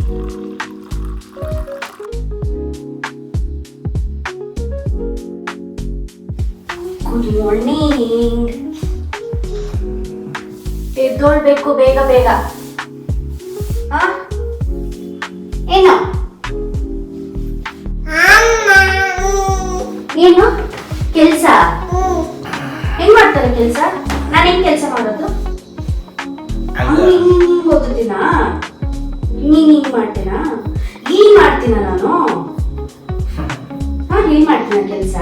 Good morning. ಎದ್ದೋಳ್ಬೇಕು ಬೇಗ ಬೇಗ. ಏನು ಏನು ಕೆಲ್ಸ? ಹೆಂಗ್ ಮಾಡ್ತಾರೆ ಕೆಲ್ಸ? ನಾನು ಹೆಂಗ್ ಕೆಲ್ಸ ಮಾಡೋದು? ಓದುತ್ತೀನಾ? ನೀನ್ ಹಿಂಗ್ ಮಾಡ್ತೀನಾ? ಹೀಗ್ ಮಾಡ್ತೀನ ನಾನು? ಹೀಗ್ ಮಾಡ್ತೀನ ಕೆಲ್ಸ?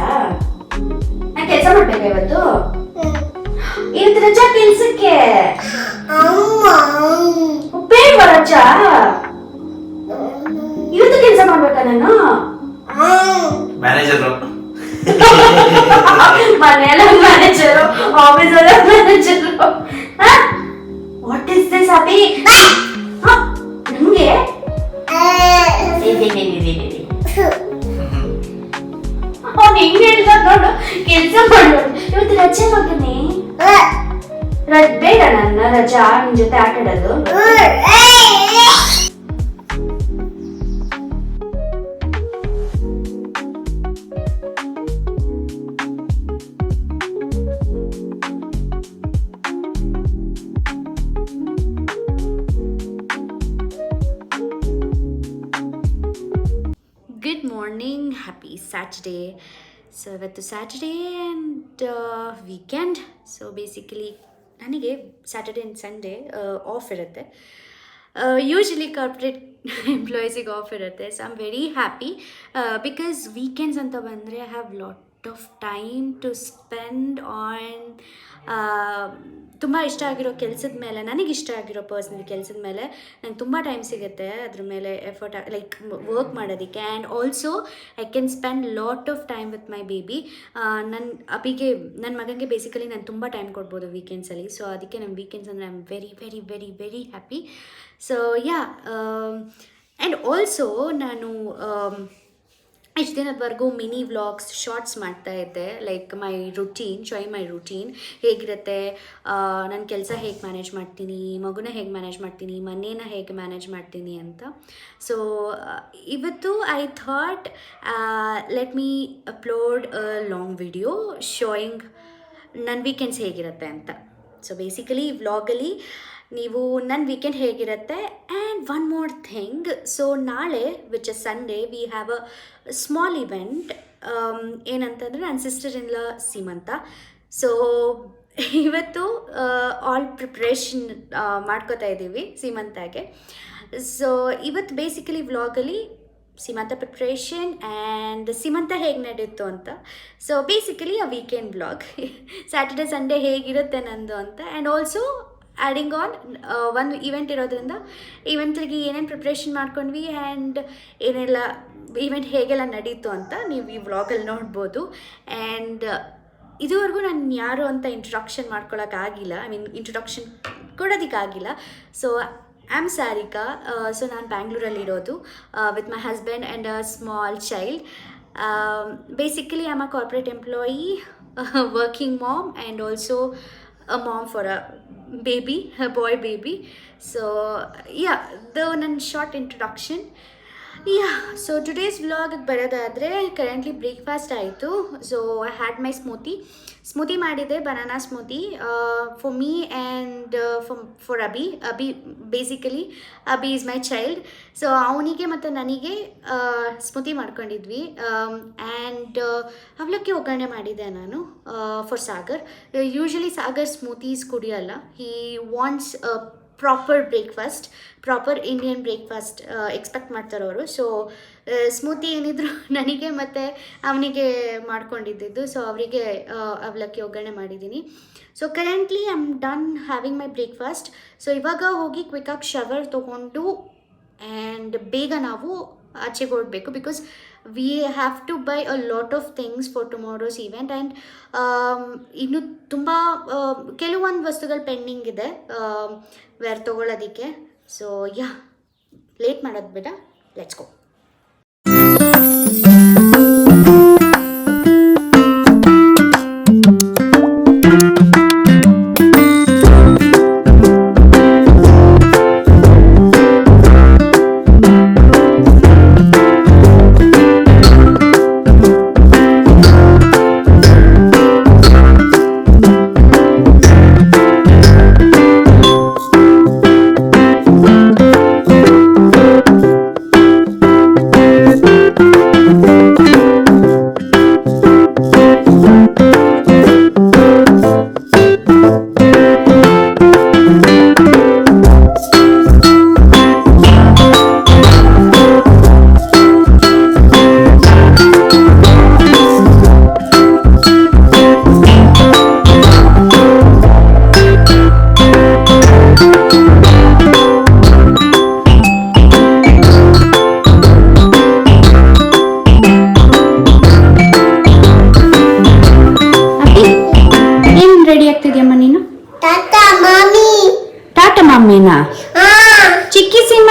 ನಾನ್ ಕೆಲ್ಸ ಮಾಡ್ಬೇಕಾ ಇವತ್ತು? ಇವತ್ತು ರಜಾ ಕೆಲ್ಸಕ್ಕೆ? ಬೇಡ ರಜಾ? ಇವತ್ತು ಕೆಲ್ಸ ಮಾಡ್ಬೇಕಾ ನಾನು? ಮ್ಯಾನೇಜರ್ ಮನೆಯಲ್ಲ ಮ್ಯಾನೇಜರು, ಆಫೀಸಲ್ಲ manager. What is this Abhi? ನಮ್ಗೆ ಅವ್ನು ಹೆಂಗ್ ಹೇಳ್ದ ನೋಡು, ಕೆಲ್ಸ ಮಾಡೋದು. ಇವತ್ತು ರಜೆ ಮಗನೇ. ಬೇಡ ನನ್ನ ರಜಾ ನಿನ್ ಜೊತೆ ಆಟ ಆಡೋದು. Good morning, happy Saturday. So ಇವತ್ತು Saturday and weekend. So basically ನನಗೆ ಸ್ಯಾಟರ್ಡೇ ಆ್ಯಂಡ್ ಸಂಡೇ ಆಫ್ ಇರುತ್ತೆ. ಯೂಶ್ವಲಿ ಕಾರ್ಪೊರೇಟ್ ಎಂಪ್ಲಾಯೀಸಿಗೆ ಆಫ್ ಇರುತ್ತೆ. So I am very happy because weekends ಅಂತ ಬಂದರೆ I have lot of time to spend on ತುಂಬ ಇಷ್ಟ ಆಗಿರೋ ಕೆಲಸದ ಮೇಲೆ, ನನಗೆ ಇಷ್ಟ ಆಗಿರೋ ಪರ್ಸ್ನಲ್ ಕೆಲಸದ ಮೇಲೆ ನಂಗೆ ತುಂಬ ಟೈಮ್ ಸಿಗುತ್ತೆ. ಅದ್ರ ಮೇಲೆ ಎಫರ್ಟ್ ಲೈಕ್ ವರ್ಕ್ ಮಾಡೋದಕ್ಕೆ. And also I can spend lot of time with my baby. ನನ್ನ ಮಗನಿಗೆ ಬೇಸಿಕಲಿ ನಾನು ತುಂಬ ಟೈಮ್ ಕೊಡ್ಬೋದು ವೀಕೆಂಡ್ಸಲ್ಲಿ. ಸೊ ಅದಕ್ಕೆ ನಮ್ಮ ವೀಕೆಂಡ್ಸ್ ಅಂದರೆ I am very very very very happy. So yeah, and also ನಾನು ಇಷ್ಟು ದಿನದವರೆಗೂ ಮಿನಿ ವ್ಲಾಗ್ಸ್, ಶಾರ್ಟ್ಸ್ ಮಾಡ್ತಾಯಿದ್ದೆ. Like my routine, showing my routine ಹೇಗಿರುತ್ತೆ, ನನ್ನ ಕೆಲಸ ಹೇಗೆ ಮ್ಯಾನೇಜ್ ಮಾಡ್ತೀನಿ, ಮಗುನ ಹೇಗೆ ಮ್ಯಾನೇಜ್ ಮಾಡ್ತೀನಿ, ಮನೇನ ಹೇಗೆ ಮ್ಯಾನೇಜ್ ಮಾಡ್ತೀನಿ ಅಂತ. ಸೊ ಇವತ್ತು I thought let me upload a long video showing ನನ್ನ ವೀಕೆಂಡ್ಸ್ ಹೇಗಿರುತ್ತೆ ಅಂತ. ಸೊ ಬೇಸಿಕಲಿ ವ್ಲಾಗಲ್ಲಿ ನೀವು ನನ್ನ ವೀಕೆಂಡ್ ಹೇಗಿರುತ್ತೆ. And one more thing, so ನಾಳೆ which is Sunday we have a small event. ಏನಂತಂದರೆ ನನ್ನ ಸಿಸ್ಟರ್ ಇನ್ ಲಾ ಸೀಮಂತ. ಸೊ ಇವತ್ತು ಆಲ್ ಪ್ರಿಪ್ರೇಷನ್ ಮಾಡ್ಕೋತಾ ಇದ್ದೀವಿ ಸೀಮಂತಾಗೆ. ಸೊ ಇವತ್ತು ಬೇಸಿಕಲಿ ವ್ಲಾಗಲ್ಲಿ ಸೀಮಂತ ಪ್ರಿಪ್ರೇಷನ್ ಆ್ಯಂಡ್ ಸೀಮಂತ ಹೇಗೆ ನಡೀತು ಅಂತ. ಸೊ ಬೇಸಿಕಲಿ ಅ ವೀಕೆಂಡ್ ವ್ಲಾಗ್, ಸ್ಯಾಟರ್ಡೆ ಸಂಡೇ ಹೇಗಿರುತ್ತೆ ನಂದು ಅಂತ. ಆ್ಯಂಡ್ ಆಲ್ಸೋ ಆ್ಯಡಿಂಗ್ ಆನ್ ಒಂದು ಈವೆಂಟ್ ಇರೋದ್ರಿಂದ ಈವೆಂಟ್ಗೆ ಏನೇನು ಪ್ರಿಪ್ರೇಷನ್ ಮಾಡ್ಕೊಂಡ್ವಿ ಆ್ಯಂಡ್ ಏನೆಲ್ಲ ಈವೆಂಟ್ ಹೇಗೆಲ್ಲ ನಡೀತು ಅಂತ ನೀವು ಈ ವ್ಲಾಗಲ್ಲಿ ನೋಡ್ಬೋದು. ಆ್ಯಂಡ್ ಇದುವರೆಗೂ ನಾನು ಯಾರು ಅಂತ ಇಂಟ್ರೊಡಕ್ಷನ್ ಮಾಡ್ಕೊಳ್ಳೋಕ್ಕಾಗಿಲ್ಲ, ಐ ಮೀನ್ ಇಂಟ್ರೊಡಕ್ಷನ್ ಕೊಡೋದಕ್ಕಾಗಿಲ್ಲ. So I am Sarika. So ನಾನು ಬ್ಯಾಂಗ್ಳೂರಲ್ಲಿರೋದು with my husband and a small child. Basically I am a corporate employee, working mom and also a mom for a baby, a boy baby. So yeah, ನನ್ನ short introduction. Yeah, so today's ವ್ಲಾಗಿಗೆ ಬರೋದಾದರೆ currently breakfast ಆಯಿತು. So I had my smoothie ಮಾಡಿದೆ, banana smoothie for me and for Abhi basically Abhi is my child. So ಅವನಿಗೆ ಮತ್ತು ನನಗೆ smoothie ಮಾಡ್ಕೊಂಡಿದ್ವಿ. And ಅವಲಕ್ಕಿ ಒಗ್ಗರಣೆ ಮಾಡಿದ್ದೆ ನಾನು for Sagar. Usually Sagar smoothies ಕುಡಿಯೋಲ್ಲ. He wants proper breakfast, proper Indian breakfast expect ಮಾಡ್ತಾರೆ ಅವರು. ಸೊ ಸ್ಮೂತಿ ಏನಿದ್ರು ನನಗೆ ಮತ್ತು ಅವನಿಗೆ ಮಾಡ್ಕೊಂಡಿದ್ದು. ಸೊ ಅವರಿಗೆ ಅವಲಕ್ಕಿ ಒಗ್ಗರಣೆ ಮಾಡಿದ್ದೀನಿ. So currently I am done having my breakfast. So ಇವಾಗ ಹೋಗಿ ಕ್ವಿಕ್ಕಾಗಿ ಶವರ್ ತೊಗೊಂಡು ಆ್ಯಂಡ್ ಬೇಗ ನಾವು ಆಚೆಗೆ ಹೊರಡಬೇಕು because we have to buy a lot of things for tomorrow's event. And ಇನ್ನು ತುಂಬ ಕೆಲವೊಂದು ವಸ್ತುಗಳು ಪೆಂಡಿಂಗ್ ಇದೆ ವೇರ್ ತೊಗೊಳ್ಳೋದಕ್ಕೆ. ಸೊ ಯಾ, ಲೇಟ್ ಮಾಡೋದು ಬೇಡ, ಲೆಟ್ಸ್ ಗೋ.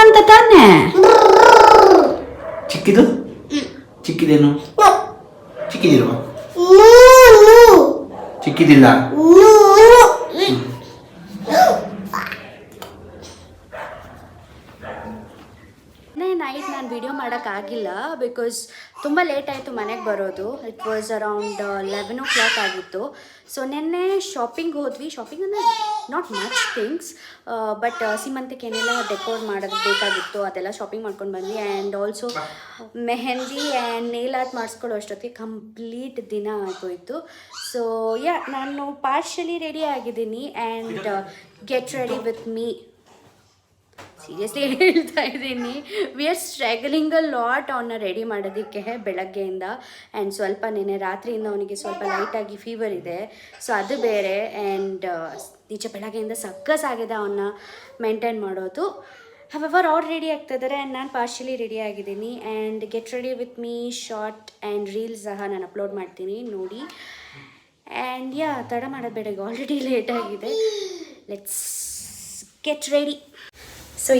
ಅಂತ ತಾನೆ. ಚಿಕ್ಕಿದು ಚಿಕ್ಕಿದೇನು ಚಿಕ್ಕಿದಿಲ್ವಾ ಚಿಕ್ಕಿದಿಲ್ಲ ನೈಟ್ ನಾನು ವಿಡಿಯೋ ಮಾಡೋಕ್ಕಾಗಿಲ್ಲ ಬಿಕಾಸ್ ತುಂಬ ಲೇಟ್ ಆಯಿತು ಮನೆಗೆ ಬರೋದು. ಇಟ್ ವಾಸ್ ಅರೌಂಡ್ 11 o'clock ಆಗಿತ್ತು. ಸೊ ನಿನ್ನೆ ಶಾಪಿಂಗ್ ಹೋದ್ವಿ. ಶಾಪಿಂಗ್ ಅಂದರೆ ನಾಟ್ ಮಚ್ ಥಿಂಗ್ಸ್, ಬಟ್ ಸೀಮಂತಕ್ಕೆ ಏನೆಲ್ಲ ಡೆಕೋರ್ ಮಾಡೋದು ಬೇಕಾಗಿತ್ತು ಅದೆಲ್ಲ ಶಾಪಿಂಗ್ ಮಾಡ್ಕೊಂಡು ಬಂದ್ವಿ. And also mehndi and nail art ಮಾಡಿಸ್ಕೊಳ್ಳೋ ಅಷ್ಟೊತ್ತಿಗೆ ಕಂಪ್ಲೀಟ್ ದಿನ ಆಗೋಯಿತು. ಸೊ ನಾನು ಪಾರ್ಷಲಿ ರೆಡಿ ಆಗಿದ್ದೀನಿ and get ready with me. Seriously ಹೇಳ್ತಾ ಇದ್ದೀನಿ, we are struggling a lot ಅವನ್ನ ರೆಡಿ ಮಾಡೋದಕ್ಕೆ ಬೆಳಗ್ಗೆಯಿಂದ. ಆ್ಯಂಡ್ ಸ್ವಲ್ಪ ನೆನೆ ರಾತ್ರಿಯಿಂದ ಅವನಿಗೆ ಸ್ವಲ್ಪ ಲೈಟಾಗಿ ಫೀವರ್ ಇದೆ, ಸೊ ಅದು ಬೇರೆ. ಆ್ಯಂಡ್ ನಿಜ ಬೆಳಗ್ಗೆಯಿಂದ ಸಕ್ಕಸಾಗಿದೆ ಅವನ್ನ ಮೇಂಟೈನ್ ಮಾಡೋದು. ಹವೆವರ್ ಅವ್ರು ರೆಡಿ ಆಗ್ತಾಯಿದ್ದಾರೆ ಆ್ಯಂಡ್ ನಾನು ಪಾರ್ಷಲಿ ರೆಡಿ ಆಗಿದ್ದೀನಿ. And get ready with me short and reels ಸಹ ನಾನು ಅಪ್ಲೋಡ್ ಮಾಡ್ತೀನಿ ನೋಡಿ. ಆ್ಯಂಡ್ ತಡ ಮಾಡೋದು ಬೇಡ, ಈಗ ಆಲ್ರೆಡಿ ಲೇಟ್ ಆಗಿದೆ. Let's get ready. So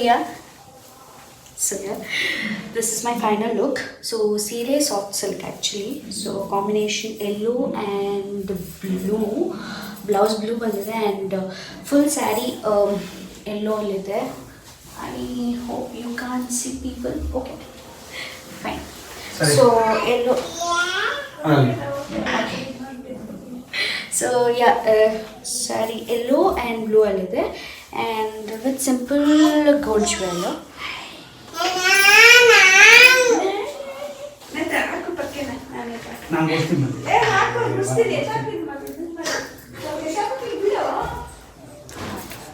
this is my final look. So ಸೀರೆ soft silk actually. So combination yellow and blue. Blouse blue ಬಂದಿದೆ and full saree yellow ಅಲ್ಲಿದೆ. I hope you can't see people. Okay, fine. Sorry. So yellow. Okay. So saree yellow and blue ಅಲ್ಲಿದೆ and with simple gold jewelry.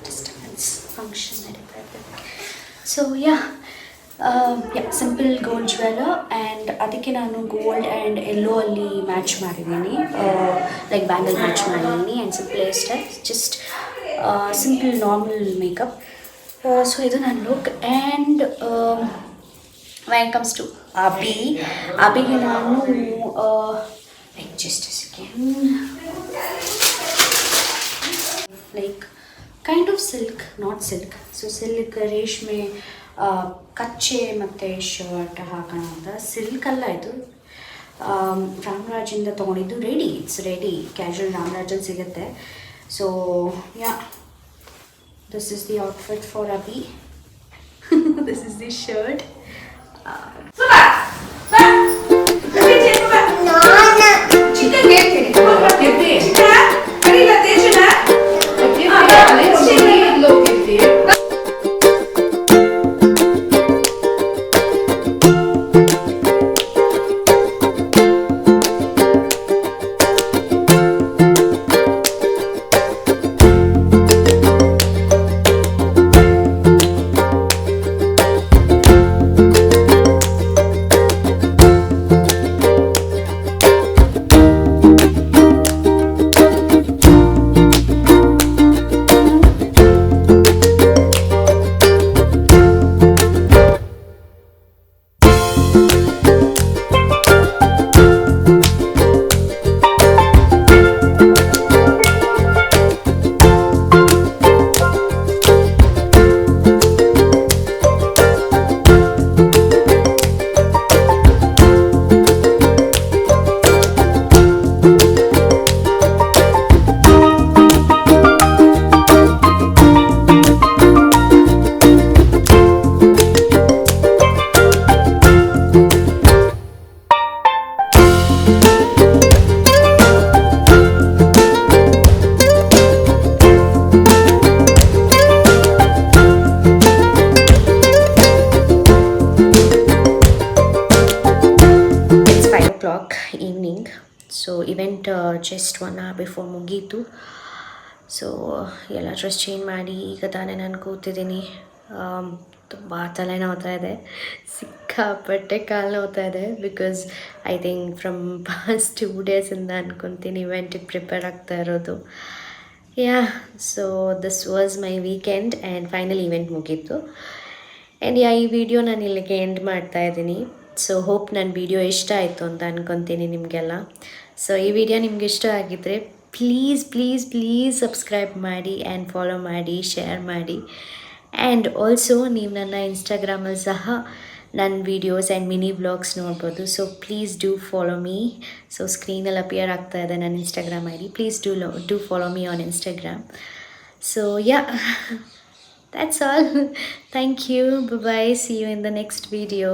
Disturbance function. So simple gold jeweller and ಅದಕ್ಕೆ ನಾನು gold and yellow ಅಲ್ಲಿ match ಮಾಡಿದ್ದೀನಿ, like bangle match ಮಾಡಿದ್ದೀನಿ. And simple hair style, just simple normal makeup. So ಇದು ನನ್ನ look. And when it comes to ಅಬಿಗೆ ನಾನು like just second like kind of silk, not silk. So silk ರೇಷ್ಮೆ ಕಚ್ಚೆ ಮತ್ತು ಶರ್ಟ್ ಹಾಕೋಣ ಅಂತ. ಸಿಲ್ಕ್ ಅಲ್ಲ ಇದು, ರಾಮರಾಜಿಂದ ತೊಗೊಂಡಿದ್ದು. ರೆಡಿ, ಇಟ್ಸ್ ರೆಡಿ, ಕ್ಯಾಶುವಲ್ ರಾಮರಾಜಲ್ಲಿ ಸಿಗುತ್ತೆ. So this is the outfit for Abhi. This is the shirt. Evening. So event just 1 hour before ಮುಗೀತು. ಸೊ ಎಲ್ಲ ಡ್ರೆಸ್ ಚೇಂಜ್ ಮಾಡಿ ಈಗ ತಾನೇ ನಾನು ಕೂತಿದ್ದೀನಿ. ತುಂಬ ತಲೆ ನೋವ್ತಾ ಇದೆ, ಸಿಕ್ಕಾಪಟ್ಟೆ ಕಾಲು ನೋವ್ತಾ ಇದೆ. Because I think from past 2 ಡೇಸಿಂದ ಅನ್ಕೊತೀನಿ ಇವೆಂಟಿಗೆ ಪ್ರಿಪೇರ್ ಆಗ್ತಾ ಇರೋದು. So this was my weekend and final event ಮುಗೀತು. ಆ್ಯಂಡ್ ಈ ವಿಡಿಯೋ ನಾನು ಇಲ್ಲಿಗೆ ಎಂಡ್ ಮಾಡ್ತಾ ಇದ್ದೀನಿ. ಸೊ ಹೋಪ್ ನನ್ನ ವಿಡಿಯೋ ಇಷ್ಟ ಆಯಿತು ಅಂತ ಅನ್ಕೊತೀನಿ ನಿಮಗೆಲ್ಲ. ಸೊ ಈ ವಿಡಿಯೋ ನಿಮ್ಗೆ ಇಷ್ಟ ಆಗಿದ್ದರೆ ಪ್ಲೀಸ್ ಸಬ್ಸ್ಕ್ರೈಬ್ ಮಾಡಿ ಆ್ಯಂಡ್ ಫಾಲೋ ಮಾಡಿ, ಶೇರ್ ಮಾಡಿ. ಆ್ಯಂಡ್ ಆಲ್ಸೋ ನೀವು ನನ್ನ ಇನ್ಸ್ಟಾಗ್ರಾಮಲ್ಲಿ ಸಹ ನನ್ನ ವೀಡಿಯೋಸ್ ಆ್ಯಂಡ್ ಮಿನಿ ಬ್ಲಾಗ್ಸ್ ನೋಡ್ಬೋದು. So please do follow me. So ಸ್ಕ್ರೀನಲ್ಲಿ ಅಪಿಯರ್ ಆಗ್ತಾ ಇದೆ ನನ್ನ Instagram I D. Please do follow me on Instagram. So yeah, that's all. Thank you. Bye-bye. See you in the next video.